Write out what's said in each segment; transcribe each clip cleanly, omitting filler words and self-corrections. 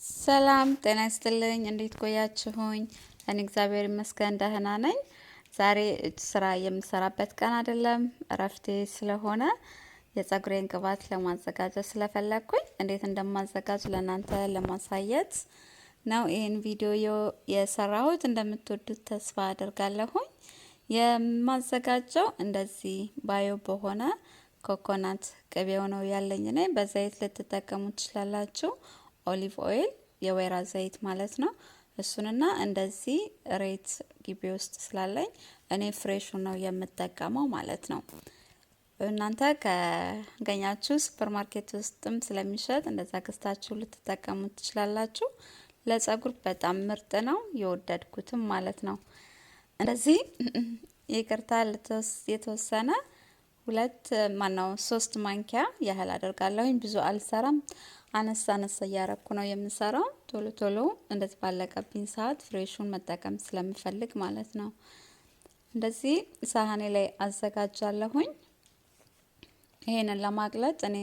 ሰላም ጤና ይስጥልኝ። እንዴት ቆያችሁኝ? እኔ እግዚአብሔር ይመስገን ደህና ነኝ። ዛሬ ስራ የምሰራበት ቀን አይደለም፣ እረፍቴ ስለሆነ የጸጉሬን ቅባት ለማዘጋጀት ስለፈለኩኝ እንዴት እንደማዘጋጅ ለናንተ ለማሳየት ነው ይሄን ቪዲዮ የሰራሁት። እንደምትወዱት ተስፋ አደርጋለሁኝ። የማዘጋጀው እንደዚህ ባዮ በሆነ ኮኮናት ቅቤው ነው ያለኝ። እኔ በዘይት ልትጠቀሙ ትችላላችሁ። ኦሊቭ ኦይል የወይራ ዘይት ማለት ነው። እሱንና እንደዚህ እሬት ግቢ ውስጥ ስላለኝ እኔ ፍሬሹ ነው የምጠቀመው ማለት ነው። እናንተ ከገኛችሁ ሱፐርማርኬት ውስጥም ስለሚሸጥ እንደዛ ገዝታችሁ ልትጠቀሙ ትችላላችሁ። ለጸጉር በጣም ምርጥ ነው፣ የወደድኩትም ማለት ነው። እንደዚህ ይቅርታ የተወሰነ 3 ማንኪያ ያህል አደርጋለሁኝ። ብዙ አልሰራም፣ አነስ እያረኩ ነው የምሰራው። ቶሎ ቶሎ እንደዚህ ባለቀብኝ ሰዓት ፍሬሹን መጠቀም ስለምፈልግ ማለት ነው። እንደዚህ ሳህኔ ላይ አዘጋጃለሁኝ። ይሄንን ለማቅለጥ እኔ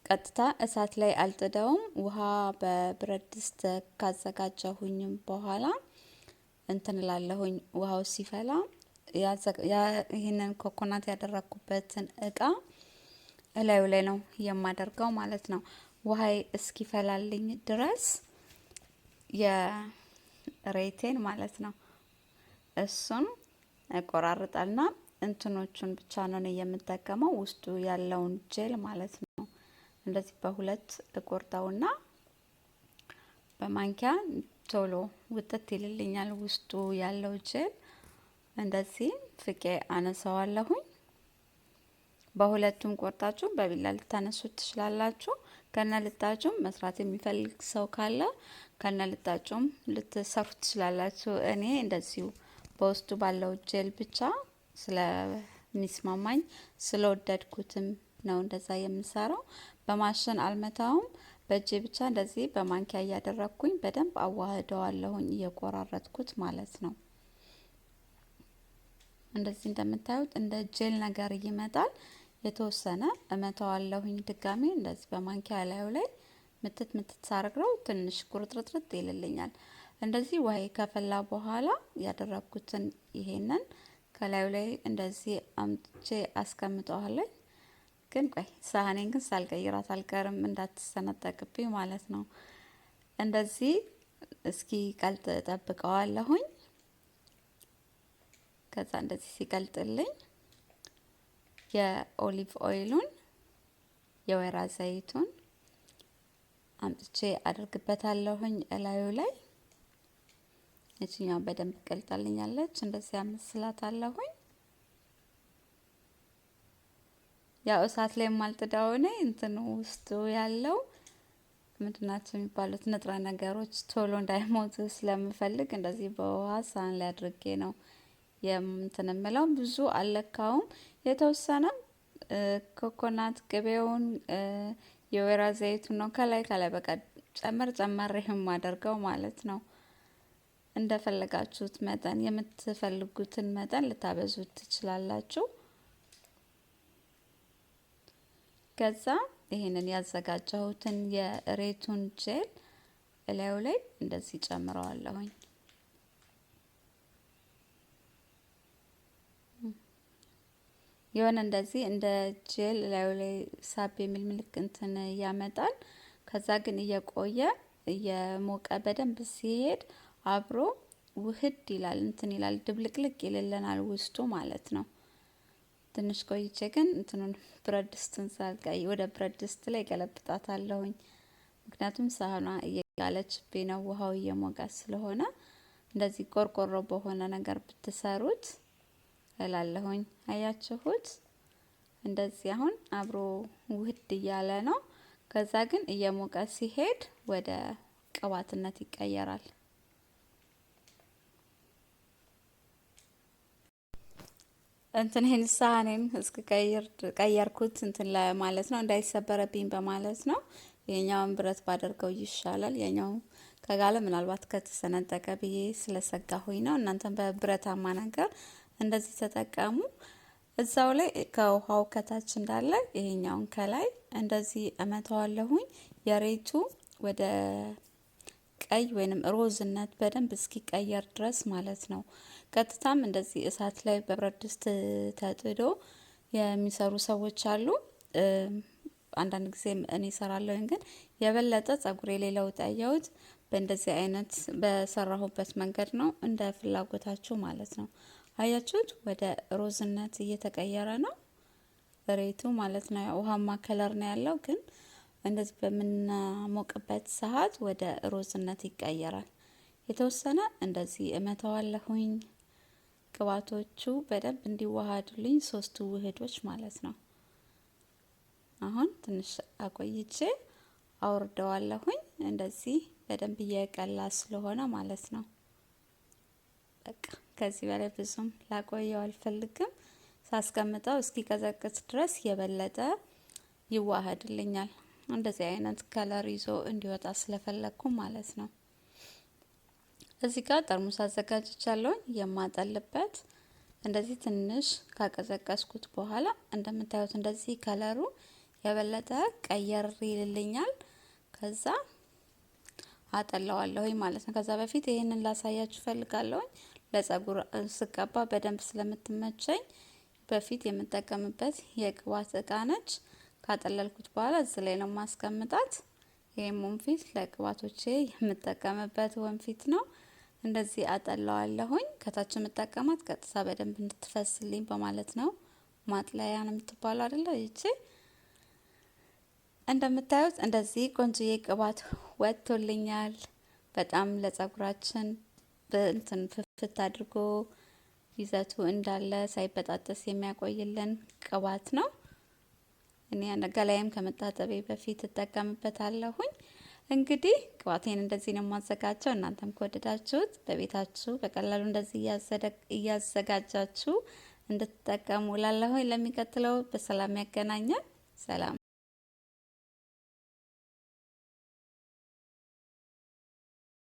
ቀጥታ እሳት ላይ አልጥደውም። ውሃ በብረት ድስት ካዘጋጀሁኝም በኋላ እንትን እላለሁኝ። ውሃው ሲፈላ ይሄንን ኮኮናት ያደረኩበትን እቃ እላዩ ላይ ነው የማደርገው ማለት ነው። ውሃይ እስኪፈላልኝ ድረስ የሬቴን ማለት ነው እሱን እቆራርጣልና እንትኖቹን ብቻ ነው የምጠቀመው፣ ውስጡ ያለውን ጄል ማለት ነው። እንደዚህ በሁለት እቆርጠውና በማንኪያ ቶሎ ውጥት ይልልኛል ውስጡ ያለው ጄል። እንደዚህ ፍቄ አነሳዋለሁኝ። በሁለቱም ቆርጣችሁ በቢላ ልታነሱት ትችላላችሁ። ከነልጣጩም መስራት የሚፈልግ ሰው ካለ ከነልጣጩም ልትሰሩት ትችላላችሁ። እኔ እንደዚሁ በውስጡ ባለው ጄል ብቻ ስለሚስማማኝ ስለወደድኩትም ነው እንደዛ የምሰራው። በማሽን አልመታውም። በእጄ ብቻ እንደዚህ በማንኪያ እያደረኩኝ በደንብ አዋህደዋለሁኝ እየቆራረጥኩት ማለት ነው። እንደዚህ እንደምታዩት እንደ ጄል ነገር ይመጣል። የተወሰነ እመታዋለሁኝ ድጋሜ እንደዚህ በማንኪያ ላዩ ላይ ምትት ሳርግረው ትንሽ ቁርጥርጥርጥ ይልልኛል። እንደዚህ ውሃ ከፈላ በኋላ ያደረኩትን ይሄንን ከላዩ ላይ እንደዚህ አምጥቼ አስቀምጠዋለሁ። ግን ቆይ ሳህኔን ግን ሳልቀይራት አልቀርም እንዳትሰነጠቅብኝ ማለት ነው። እንደዚህ እስኪ ቀልጥ ጠብቀዋለሁኝ። ከዛ እንደዚህ ሲቀልጥልኝ የኦሊቭ ኦይሉን የወይራ ዘይቱን አምጥቼ አድርግበታለሁኝ እላዩ ላይ። እቺኛው በደንብ ቀልጣልኛለች። እንደዚህ አመስላታለሁኝ። ያው እሳት ላይ ማልጥዳው ነው እንትን ውስጡ ያለው ምንድናቸው የሚባሉት ንጥረ ነገሮች ቶሎ እንዳይሞቱ ስለምፈልግ እንደዚህ በውሃ ሳህን ላይ አድርጌ ነው የምንምለው። ብዙ አለካውም። የተወሰነ ኮኮናት ቅቤውን የወይራ ዘይቱን ነው ከላይ በቃ ጨመር የማደርገው ማለት ነው። እንደፈለጋችሁት መጠን የምትፈልጉትን መጠን ልታበዙት ትችላላችሁ። ከዛ ይሄንን ያዘጋጀሁትን የሬቱን ጄል እላዩ ላይ እንደዚህ ጨምረዋለሁኝ። የሆነ እንደዚህ እንደ ጄል እላዩ ላይ ሳብ የሚል ምልክት እንትን ያመጣል። ከዛ ግን እየቆየ እየሞቀ በደንብ ሲሄድ አብሮ ውህድ ይላል፣ እንትን ይላል፣ ድብልቅልቅ ይልልናል ውስጡ ማለት ነው። ትንሽ ቆይቼ ግን እንትኑን ብረት ድስቱን ሳልቀይ ወደ ብረት ድስት ላይ ገለብጣታለሁኝ። ምክንያቱም ሳህኗ እየጋለችብኝ ነው፣ ውሃው እየሞቀ ስለሆነ። እንደዚህ ቆርቆሮ በሆነ ነገር ብትሰሩት እላለሁኝ። አያችሁት? እንደዚህ አሁን አብሮ ውህድ እያለ ነው። ከዛ ግን እየሞቀ ሲሄድ ወደ ቅባትነት ይቀየራል። እንትን ይሄን ሳህኔን እስከ ቀየርኩት እንትን ለማለት ነው፣ እንዳይሰበረብኝ በማለት ነው። የኛውን ብረት ባደርገው ይሻላል። የኛው ከጋለ ምናልባት ከተሰነጠቀ ብዬ ስለሰጋሁኝ ነው። እናንተም በብረታማ ነገር እንደዚህ ተጠቀሙ። እዛው ላይ ከውሃው ከታች እንዳለ ይሄኛውን ከላይ እንደዚህ እመታዋለሁኝ። የሬቱ ወደ ቀይ ወይንም ሮዝነት በደንብ እስኪቀየር ድረስ ማለት ነው። ቀጥታም እንደዚህ እሳት ላይ በብረት ድስት ተጥዶ የሚሰሩ ሰዎች አሉ። አንዳንድ ጊዜም እኔ እሰራለሁኝ። ግን የበለጠ ጸጉሬ ላይ ለውጥ ያየሁት በእንደዚህ አይነት በሰራሁበት መንገድ ነው። እንደ ፍላጎታችሁ ማለት ነው። አያችሁት? ወደ ሮዝነት እየተቀየረ ነው እሬቱ ማለት ነው። ውሃማ ከለር ነው ያለው፣ ግን እንደዚህ በምናሞቅበት ሰዓት ወደ ሮዝነት ይቀየራል። የተወሰነ እንደዚህ እመተዋለሁኝ ቅባቶቹ በደንብ እንዲዋሃዱልኝ፣ ሶስቱ ውህዶች ማለት ነው። አሁን ትንሽ አቆይቼ አውርደዋለሁኝ። እንደዚህ በደንብ እየቀላ ስለሆነ ማለት ነው። በቃ ከዚህ በላይ ብዙም ላቆየው አልፈልግም። ሳስቀምጠው እስኪቀዘቅዝ ድረስ የበለጠ ይዋሃድልኛል። እንደዚህ አይነት ከለር ይዞ እንዲወጣ ስለፈለግኩ ማለት ነው። እዚህ ጋር ጠርሙስ አዘጋጅቻለሁ የማጠልበት። እንደዚህ ትንሽ ካቀዘቀዝኩት በኋላ እንደምታዩት እንደዚህ ከለሩ የበለጠ ቀየር ይልልኛል። ከዛ አጠላዋለሁኝ ማለት ነው። ከዛ በፊት ይሄንን ላሳያችሁ ፈልጋለሁ። ለጸጉር ስቀባ በደንብ ስለምትመቸኝ በፊት የምጠቀምበት የቅባት እቃ ነች። ካጠለልኩት በኋላ እዚህ ላይ ነው ማስቀምጣት። ይሄም ወንፊት ለቅባቶቼ የምጠቀምበት ወንፊት ነው። እንደዚህ አጠላዋለሁኝ። ከታች የምጠቀማት ቀጥታ በደንብ እንድትፈስልኝ በማለት ነው። ማጥለያ ነው የምትባለው አይደለ? ይቺ እንደምታዩት እንደዚህ ቆንጆዬ ቅባት ወጥቶልኛል። በጣም ለጸጉራችን በእንትን ፍፍት አድርጎ ይዘቱ እንዳለ ሳይበጣጠስ የሚያቆይልን ቅባት ነው። እኔ ገላዬም ከመታጠቤ በፊት እጠቀምበታለሁኝ። እንግዲህ ቅባቴን እንደዚህ ነው የማዘጋጀው። እናንተም ከወደዳችሁት በቤታችሁ በቀላሉ እንደዚህ እያዘጋጃችሁ እንድትጠቀሙ ላለሁኝ። ለሚቀጥለው በሰላም ያገናኛል። ሰላም